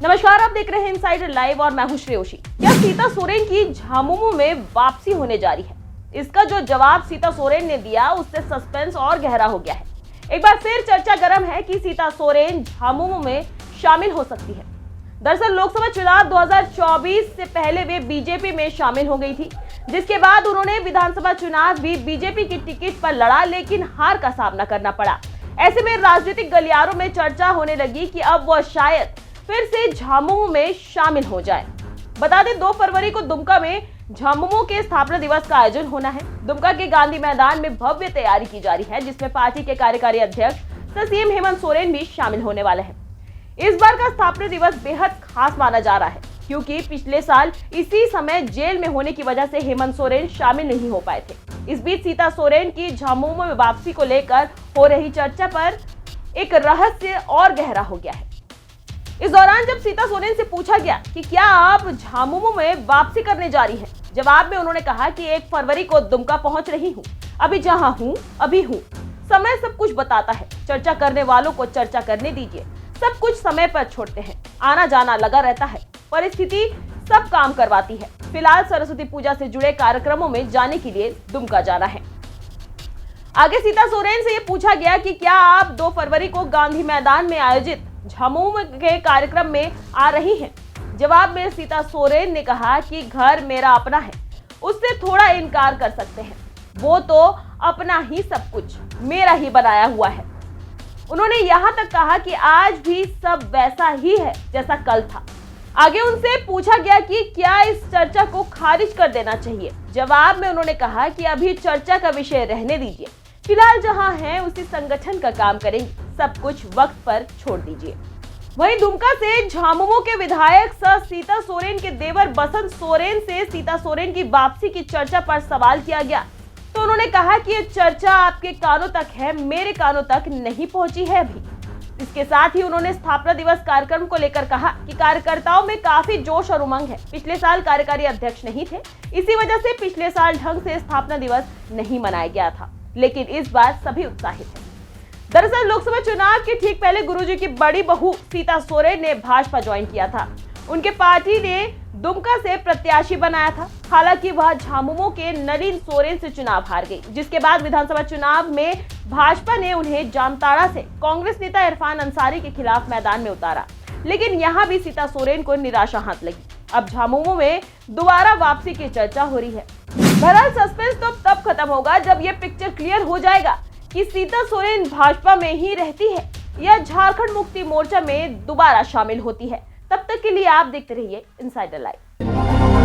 नमस्कार, आप देख रहे हैं इनसाइडर लाइव और मैं हूं श्रेयोशी। क्या सीता सोरेन की झामुमो में वापसी होने जा रही है? इसका जो जवाब सीता सोरेन ने दिया उससे सस्पेंस और गहरा हो गया है। एक बार फिर चर्चा गर्म है कि सीता सोरेन झामुमो में शामिल हो सकती है। दरअसल लोकसभा चुनाव 2024 से पहले वे बीजेपी में शामिल हो गई थी, जिसके बाद उन्होंने विधानसभा चुनाव भी बीजेपी की टिकट पर लड़ा, लेकिन हार का सामना करना पड़ा। ऐसे में राजनीतिक गलियारों में चर्चा होने लगी कि अब वह शायद फिर से झामुमो में शामिल हो जाए। बता दें 2 फरवरी को दुमका में झामुमो के स्थापना दिवस का आयोजन होना है। दुमका के गांधी मैदान में भव्य तैयारी की जा रही है, जिसमें पार्टी के कार्यकारी अध्यक्ष सीएम हेमंत सोरेन भी शामिल होने वाले हैं। इस बार का स्थापना दिवस बेहद खास माना जा रहा है, क्योंकि पिछले साल इसी समय जेल में होने की वजह से हेमंत सोरेन शामिल नहीं हो पाए थे। इस बीच सीता सोरेन की झामुमो में वापसी को लेकर हो रही चर्चा पर एक रहस्य और गहरा हो गया है। इस दौरान जब सीता सोरेन से पूछा गया कि क्या आप झामुमो में वापसी करने जा रही हैं, जवाब में उन्होंने कहा कि 1 फरवरी को दुमका पहुंच रही हूं। अभी जहां हूं अभी हूं। समय सब कुछ बताता है। चर्चा करने वालों को चर्चा करने दीजिए। सब कुछ समय पर छोड़ते हैं। आना जाना लगा रहता है। परिस्थिति सब काम करवाती है। फिलहाल सरस्वती पूजा से जुड़े कार्यक्रमों में जाने के लिए दुमका जाना है। आगे सीता सोरेन से ये पूछा गया कि क्या आप 2 फरवरी को गांधी मैदान में आयोजित झामुमो के कार्यक्रम में आ रही हैं? जवाब में सीता सोरेन ने कहा कि घर मेरा अपना है, उससे थोड़ा इनकार कर सकते हैं। वो तो अपना ही सब कुछ, मेरा ही बनाया हुआ है। उन्होंने यहाँ तक कहा कि आज भी सब वैसा ही है जैसा कल था। आगे उनसे पूछा गया कि क्या इस चर्चा को खारिज कर देना चाहिए। जवाब में उन्होंने कहा कि अभी चर्चा का विषय रहने दीजिए। फिलहाल जहां हैं उसी संगठन का काम करेंगे। सब कुछ वक्त पर छोड़ दीजिए। वहीं दुमका से झामुमो के विधायक सह सीता सोरेन के देवर बसंत सोरेन से सीता सोरेन की वापसी की चर्चा पर सवाल किया गया, तो उन्होंने कहा कि ये चर्चा आपके कानों तक है, मेरे कानों तक नहीं पहुंची है अभी। इसके साथ ही उन्होंने स्थापना दिवस कार्यक्रम को लेकर कहा कि कार्यकर्ताओं में काफी जोश और उमंग है। पिछले साल कार्यकारी अध्यक्ष नहीं थे, इसी वजह से पिछले साल ढंग से स्थापना दिवस नहीं मनाया गया था, लेकिन इस बार सभी उत्साहित हैं। दरअसल लोकसभा चुनाव के ठीक पहले गुरुजी की बड़ी बहू सीता सोरेन ने भाजपा ज्वाइन किया था। उनके पार्टी ने दुमका से प्रत्याशी बनाया था। हालांकि वह झामुमो के नलिन सोरेन से चुनाव हार गई, जिसके बाद विधानसभा चुनाव में भाजपा ने उन्हें जामताड़ा से कांग्रेस नेता इरफान अंसारी के खिलाफ मैदान में उतारा, लेकिन यहाँ भी सीता सोरेन को निराशा हाथ लगी। अब झामुमो में दोबारा वापसी की चर्चा हो रही है। बहरहाल सस्पेंस तो तब खत्म होगा जब ये पिक्चर क्लियर हो जाएगा कि सीता सोरेन भाजपा में ही रहती है या झारखंड मुक्ति मोर्चा में दोबारा शामिल होती है। तब तक के लिए आप देखते रहिए इनसाइडर लाइव।